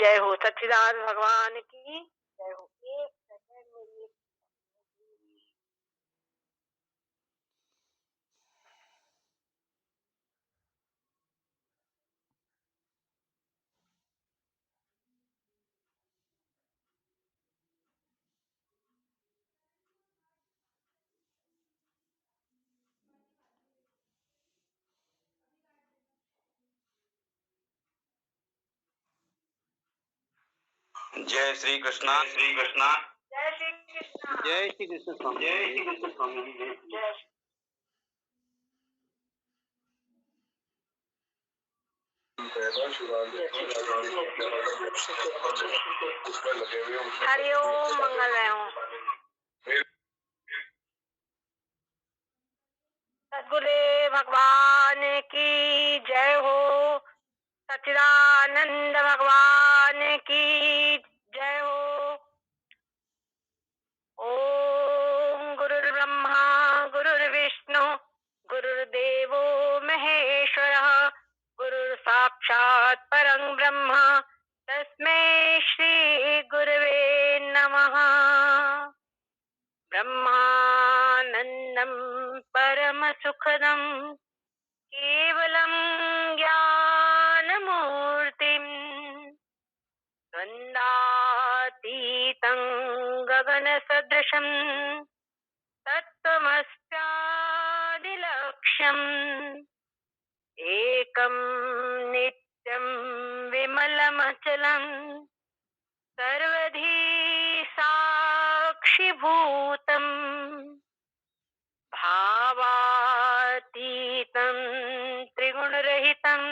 जय हो। सच्चिदानंद भगवान की जय हो। एक सेकंड मेरी जय श्री कृष्णा। श्री कृष्णा। जय श्री कृष्ण। जय श्री कृष्ण स्वामी। जय श्री कृष्ण स्वामी जी। जय हरिओम मंगल रहे हो। सद्गुरुदेव भगवान की जय हो। सच्चिदानंद भगवान की जय हो। ओम गुरुर्ब्रह्मा गुरुर्विष्णु गुरुर्देवो महेश्वरः गुरुः साक्षात् परं ब्रह्म तस्मै श्री गुरवे नमः। ब्रह्मानन्दं परमसुखदं केवलं ज्ञानमूर्तिम् द्वन्द्वातीतं गगनसदृशं तत्त्वमस्यादिलक्ष्यम् एकं नित्यं विमलमचलं सर्वधी साक्षिभूतम् भावातीतं त्रिगुणरहितं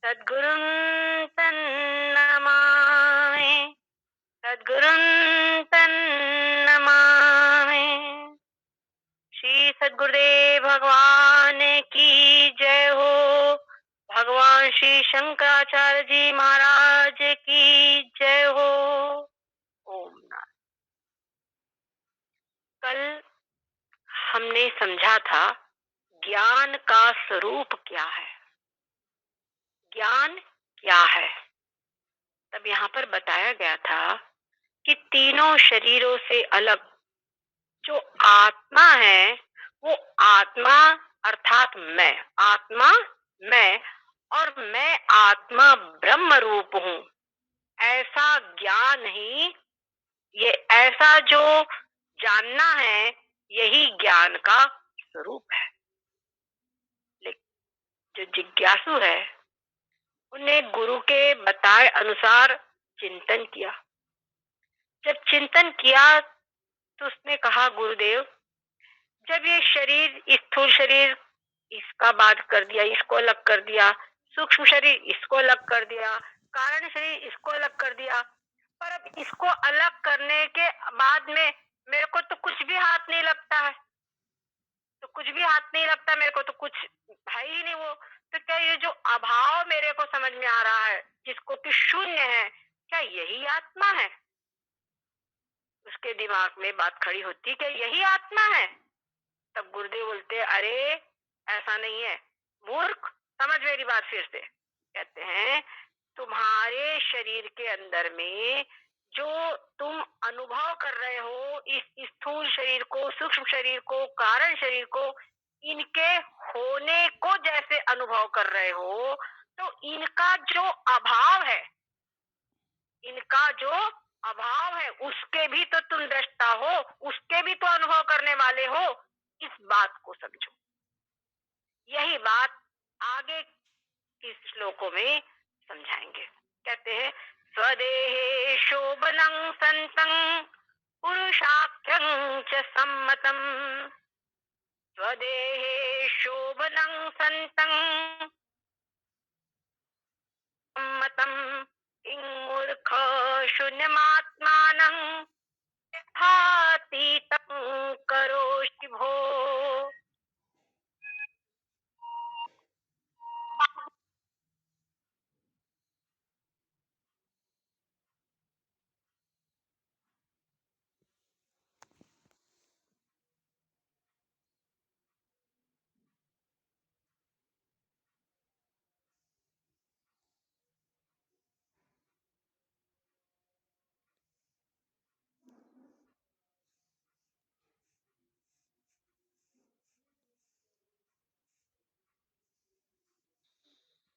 सद्गुरुं तन्नमामि। सद्गुरुं तन्नमामि। श्री सद्गुरुदेव भगवान की जय हो। भगवान श्री शंकराचार्य जी महाराज की जय हो। ओम नारायण। कल हमने समझा था ज्ञान का स्वरूप क्या है, ज्ञान क्या है। तब यहाँ पर बताया गया था कि तीनों शरीरों से अलग जो आत्मा है वो आत्मा अर्थात मैं, आत्मा मैं और मैं आत्मा ब्रह्म रूप हूँ, ऐसा ज्ञान ही, ये ऐसा जो जानना है यही ज्ञान का स्वरूप है। जो जिज्ञासु है उन्हें गुरु के बताए अनुसार चिंतन किया। जब चिंतन किया तो उसने कहा गुरुदेव जब ये शरीर स्थूल शरीर इसका बात कर दिया, इसको अलग कर दिया, सूक्ष्म शरीर इसको अलग कर दिया, कारण शरीर इसको अलग कर दिया, पर अब इसको अलग करने के बाद में मेरे को तो कुछ भी हाथ नहीं लगता है, तो कुछ भी हाथ नहीं लगता मेरे को, तो कुछ है ही नहीं वो। तो क्या ये जो अभाव मेरे को समझ में आ रहा है जिसको कि शून्य है, क्या यही आत्मा है? उसके दिमाग में बात खड़ी होती क्या यही आत्मा है? तब गुरुदेव बोलते अरे ऐसा नहीं है मूर्ख, समझ मेरी बात फिर से। कहते हैं तुम्हारे शरीर के अंदर में जो तुम अनुभव कर रहे हो इस स्थूल शरीर को, सूक्ष्म शरीर को, कारण शरीर को, इनके होने को जैसे अनुभव कर रहे हो, तो इनका जो अभाव है, इनका जो अभाव है उसके भी तो तुम दृष्टा हो, उसके भी तो अनुभव करने वाले हो। इस बात को समझो। यही बात आगे के श्लोकों में समझाएंगे। कहते हैं स्वदेहे शोभनं संतं पुरुषाख्यं च सम्मतम्। स्वदेहे शोभनं संतं सम्मतम् मूर्ख शून्यमात्मानं यथातीतं करोषि भो।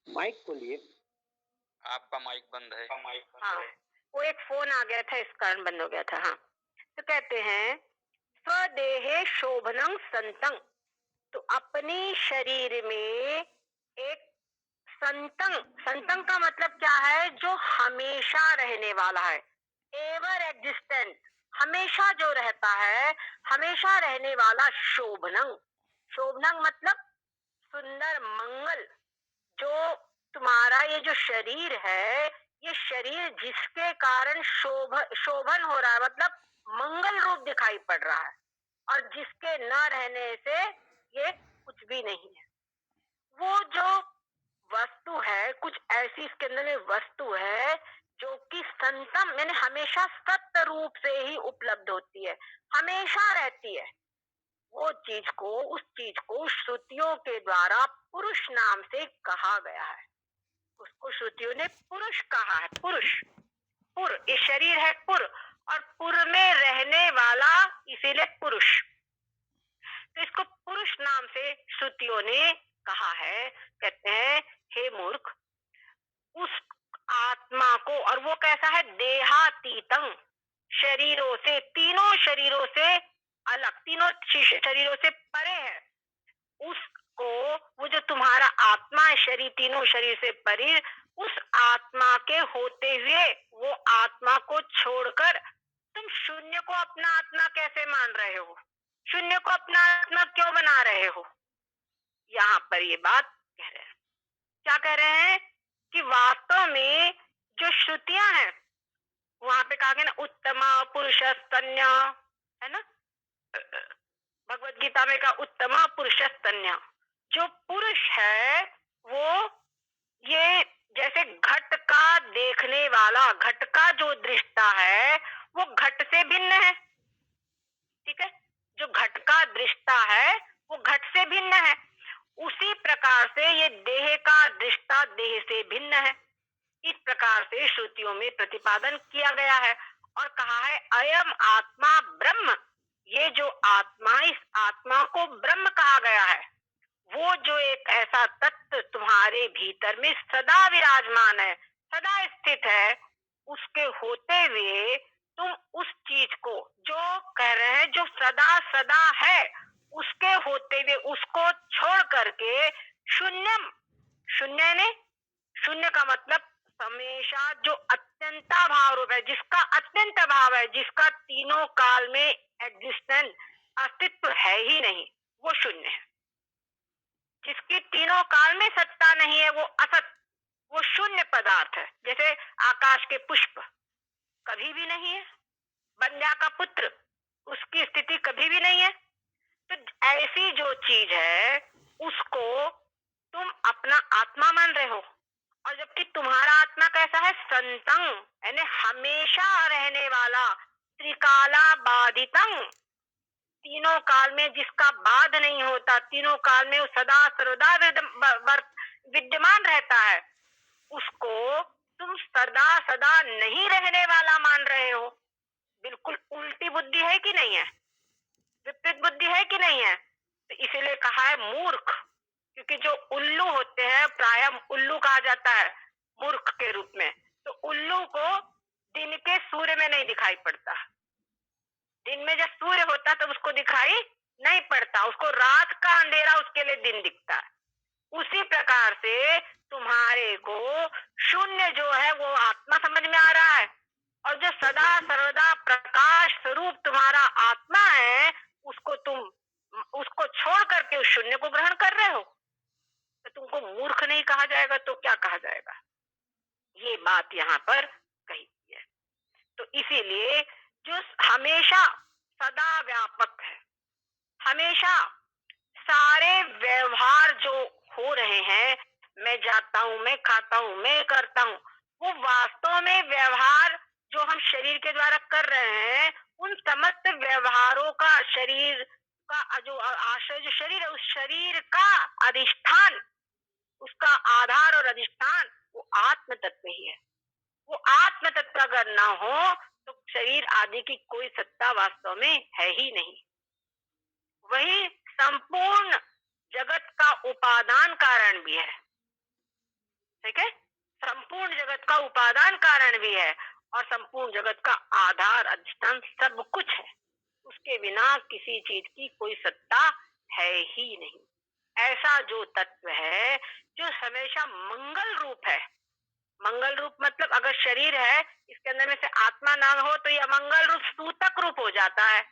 माइक खोलिए। आपका माइक बंद है। हाँ, वो एक फोन आ गया था, इस कारण बंद हो गया था। हाँ, तो कहते हैं स्वदेहे शोभनं संतं, तो अपने शरीर में एक संतं, संतं का मतलब क्या है? जो हमेशा रहने वाला है, एवर एग्जिस्टेंट, हमेशा जो रहता है, हमेशा रहने वाला शोभनं। शोभनं मतलब सुंदर, मंगल। जो तुम्हारा ये जो शरीर है, ये शरीर जिसके कारण शोभन हो रहा है, मतलब मंगल रूप दिखाई पड़ रहा है, और जिसके न रहने से ये कुछ भी नहीं है। वो जो वस्तु है, कुछ ऐसी इसके अंदर में वस्तु है जो कि संतम यानी हमेशा सत्य रूप से ही उपलब्ध होती है, हमेशा रहती है। वो चीज को, उस चीज को श्रुतियों के द्वारा पुरुष नाम से कहा गया है। उसको श्रुतियों ने पुरुष कहा है। पुरुष, पुर, ये शरीर है पुर, और पुर में रहने वाला, इसीलिए पुरुष। तो इसको पुरुष नाम से श्रुतियों ने कहा है। कहते हैं हे मूर्ख, उस आत्मा को, और वो कैसा है? देहातीतं, शरीरों से, तीनों शरीरों से अलग, तीनों शरीरों से परे है। उसको, वो जो तुम्हारा आत्मा है, शरीर, तीनों शरीर से परे, उस आत्मा के होते हुए वो आत्मा को छोड़कर तुम शून्य को अपना आत्मा कैसे मान रहे हो? शून्य को अपना आत्मा क्यों बना रहे हो? यहाँ पर ये बात कह रहे हैं। क्या कह रहे हैं? कि वास्तव में जो श्रुतियां हैं, वहां पे कहा गया ना, उत्तमा पुरुष स्तन्य, है ना? भगवत गीता में कहा उत्तमा पुरुष स्तन्य। जो पुरुष है वो ये जैसे घट का देखने वाला, घट का जो दृष्टा है वो घट से भिन्न है। ठीक है, जो घट का दृष्टा है वो घट से भिन्न है। उसी प्रकार से ये देह का दृष्टा देह से भिन्न है। इस प्रकार से श्रुतियों में प्रतिपादन किया गया है और कहा है अयम आत्मा ब्रह्म। ये जो आत्मा, इस आत्मा को ब्रह्म कहा गया है। वो जो एक ऐसा तत्व तुम्हारे भीतर में सदा विराजमान है, सदा स्थित है, उसके होते हुए तुम उस चीज को जो कह रहे हैं, जो सदा सदा है, उसके होते हुए उसको छोड़ करके शून्यम, शून्य ने, शून्य का मतलब हमेशा जो अत्यंता भाव रूप है, जिसका अत्यंत भाव है, जिसका तीनों काल में एग्जिस्टेंस, अस्तित्व है ही नहीं, वो शून्य है। जिसकी तीनों काल में सत्ता नहीं है, वो असत, वो शून्य पदार्थ है। जैसे आकाश के पुष्प कभी भी नहीं है, बंध्या का पुत्र, उसकी स्थिति कभी भी नहीं है। तो ऐसी जो चीज है उसको तुम अपना आत्मा मान रहे हो, और जबकि तुम्हारा आत्मा कैसा है? संतं, यानी हमेशा रहने वाला, त्रिकाला बाधितं, तीनों काल में जिसका बाध नहीं होता, तीनों काल में वो सदा सर्वदा विद्यमान रहता है, उसको तुम सदा सदा नहीं रहने वाला मान रहे हो। बिल्कुल उल्टी बुद्धि है कि नहीं है? विपरीत बुद्धि है कि नहीं है? तो इसीलिए कहा है मूर्ख, क्योंकि जो उल्लू होते हैं, प्रायः उल्लू कहा जाता है मूर्ख के रूप में। तो उल्लू को दिन के सूर्य में नहीं दिखाई पड़ता। दिन में जब सूर्य होता तो उसको दिखाई नहीं पड़ता, उसको रात का अंधेरा उसके लिए दिन दिखता है। उसी प्रकार से तुम्हारे को शून्य जो है वो आत्मा समझ में आ रहा है, और जो सदा सर्वदा प्रकाश स्वरूप तुम्हारा आत्मा है, उसको तुम, उसको छोड़ करके उस शून्य को ग्रहण कर रहे हो। तो तुमको मूर्ख नहीं कहा जाएगा तो क्या कहा जाएगा? ये बात यहाँ पर कही है। तो इसीलिए जो हमेशा सदा व्यापक है, हमेशा सारे व्यवहार जो हो रहे हैं, मैं जाता हूं, मैं खाता हूं, मैं करता हूं, वो वास्तव में व्यवहार जो हम शरीर के द्वारा कर रहे हैं, उन समस्त व्यवहारों का, शरीर का जो आश्रय, जो शरीर है, उस शरीर का अधिष्ठान, उसका आधार और अधिष्ठान वो आत्म तत्व ही है। वो आत्म तत्व अगर ना हो तो शरीर आदि की कोई सत्ता वास्तव में है ही नहीं। वही संपूर्ण जगत का उपादान कारण भी है। ठीक है, संपूर्ण जगत का उपादान कारण भी है और संपूर्ण जगत का आधार अधिष्ठान सब कुछ है। उसके बिना किसी चीज की कोई सत्ता है ही नहीं। ऐसा जो तत्व है जो हमेशा मंगल रूप है, मंगल रूप मतलब अगर शरीर है इसके अंदर में से आत्मा ना हो तो ये अमंगल रूप सूतक रूप हो जाता है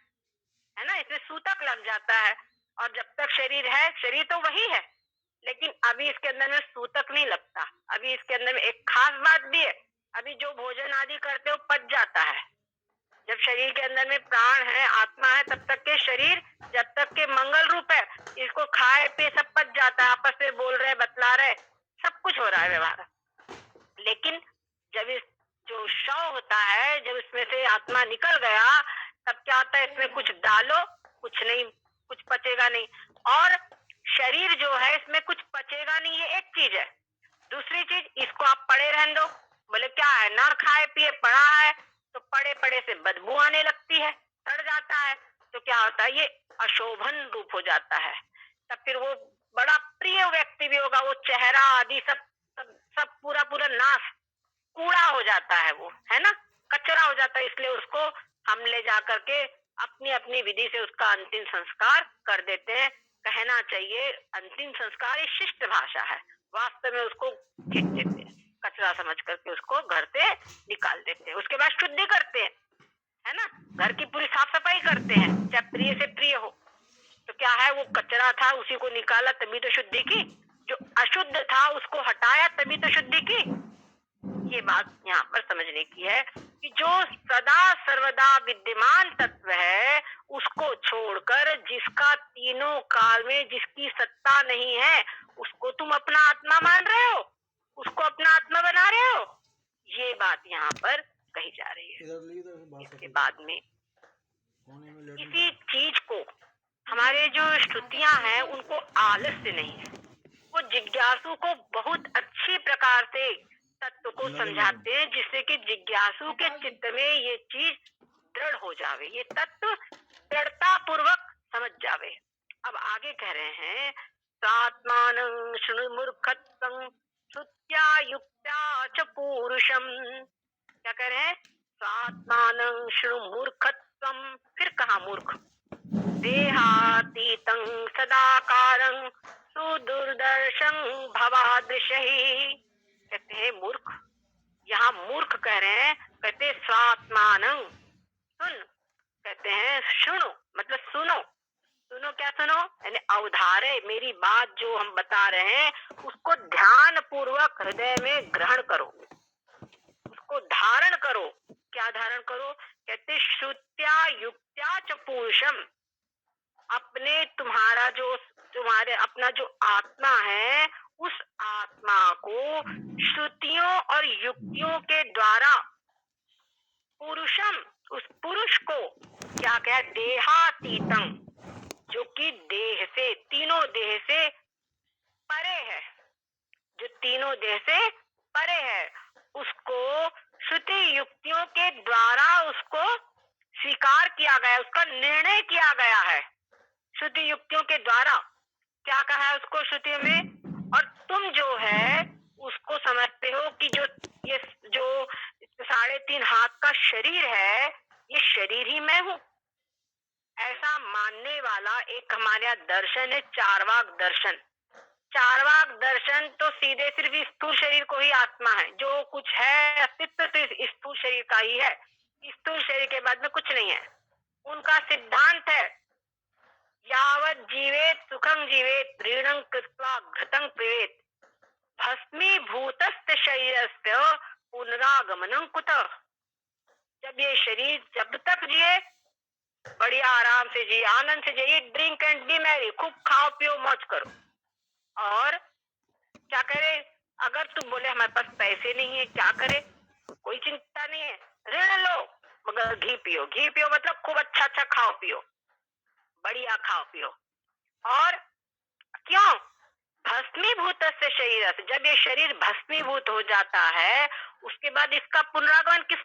ना, इसमें सूतक लग जाता है। और जब तक शरीर है, शरीर तो वही है, लेकिन अभी इसके अंदर में सूतक नहीं लगता। अभी इसके अंदर में एक खास बात भी है, अभी जो भोजन आदि करते हो पच जाता है। जब शरीर के अंदर में प्राण है, आत्मा है, तब तक के शरीर जब तक के मंगल रूप है, इसको खाए पे सब पच जाता है, आपस में बोल रहे बतला रहे, सब कुछ हो रहा है व्यवहार। लेकिन जब इस जो शव होता है, जब इसमें से आत्मा निकल गया, तब क्या होता है, इसमें कुछ डालो कुछ नहीं, कुछ पचेगा नहीं। और शरीर जो है इसमें कुछ पचेगा नहीं, ये एक चीज है। दूसरी चीज, इसको आप पड़े रहने दो, बोले क्या है, ना खाए पिए पड़ा है, तो पड़े पड़े से बदबू आने लगती है, सड़ जाता है, तो क्या होता है, ये अशोभन रूप हो जाता है। तब फिर वो बड़ा प्रिय व्यक्ति भी होगा, वो चेहरा आदि सब सब, सब पूरा पूरा नाश कूड़ा हो जाता है, वो है ना, कचरा हो जाता है। इसलिए उसको हम ले जा करके अपनी अपनी विधि से उसका अंतिम संस्कार कर देते हैं। कहना चाहिए अंतिम संस्कार ये शिष्ट भाषा है, वास्तव में उसको खींच देते हैं, कचरा समझ करके उसको घर से निकाल देते हैं। उसके बाद शुद्धि करते हैं, है ना, घर की पूरी साफ सफाई करते हैं, चाहे प्रिय से प्रिय हो। तो क्या है, वो कचरा था उसी को निकाला तभी तो शुद्धि की, जो अशुद्ध था उसको हटाया तभी तो शुद्धि की। ये बात यहाँ पर समझने की है कि जो सदा सर्वदा विद्यमान तत्व है उसको छोड़कर जिसका तीनों काल में जिसकी सत्ता नहीं है, उसको तुम अपना आत्मा मान रहे हो, उसको अपना आत्मा बना रहे हो। ये बात यहाँ पर कही जा रही है। इसके बाद में किसी चीज को, हमारे जो श्रुतियां हैं उनको आलस्य नहीं है, वो जिज्ञासु को बहुत अच्छी प्रकार से तत्व को समझाते हैं, जिससे कि जिज्ञासु के चित्त में ये चीज दृढ़ हो जावे, ये तत्व दृढ़ता पूर्वक समझ जावे। अब आगे कह रहे हैं, सात्मानं शृणु मूर्खत्वं श्रुत्या युक्त्या च पूरुषम। क्या कह रहे हैं, सात्मानं शृणु मूर्खत्वं, फिर कहा मूर्ख, देहातीतं सदाकारं सुदुर्दर्शं भवादृशहि। कहते हैं मूर्ख, यहाँ मूर्ख कह रहे हैं, कहते स्वात्मानं, सुन, कहते हैं शुणु मतलब सुनो, सुनो क्या सुनो, यानी अवधारे, मेरी बात जो हम बता रहे हैं उसको ध्यान पूर्वक हृदय में ग्रहण करो, उसको धारण करो। क्या धारण करो, कहते श्रुत्या युक्त्या च पुरुषम, अपने तुम्हारा जो तुम्हारे अपना जो आत्मा है उस आत्मा को श्रुतियों और युक्तियों के द्वारा, पुरुषम उस पुरुष को क्या कहा, देहातीतम, जो कि देह से, तीनों देह से परे है, जो तीनों देह से परे है, उसको श्रुति युक्तियों के द्वारा उसको स्वीकार किया गया, उसका निर्णय किया गया है श्रुति युक्तियों के द्वारा। क्या कहा है उसको श्रुति में, और तुम जो है उसको समझते हो कि जो ये जो 3.5 हाथ का शरीर है ये शरीर ही मैं हूँ। ऐसा मानने वाला एक हमारे यहाँ दर्शन है, चार्वाक दर्शन। चार्वाक दर्शन तो सीधे सिर्फ स्थूल शरीर को ही आत्मा है, जो कुछ है अस्तित्व तो इस स्थूल शरीर का ही है, स्थूल शरीर के बाद में कुछ नहीं है। उनका सिद्धांत है, यावत् जीवेत सुखं जीवेत ऋणं कृत्वा घृतं पिबेत भस्मीभूतस्य शरीरस्य पुनरागमनं कुतः। जब ये शरीर जब तक जिए बढ़िया आराम से जिए, आनंद से जिए, ड्रिंक एंड बी मैरी, खूब खाओ पियो मौज करो। और क्या करे, अगर तुम बोले हमारे पास पैसे नहीं है, क्या करे, कोई चिंता नहीं है, ऋण लो मगर घी पियो, घी पियो मतलब खूब अच्छा अच्छा खाओ पियो, बढ़िया खाओ पियो। और क्यों, भस्मीभूत से शरीर, जब ये शरीर भस्मीभूत हो जाता है उसके बाद इसका पुनरागमन किस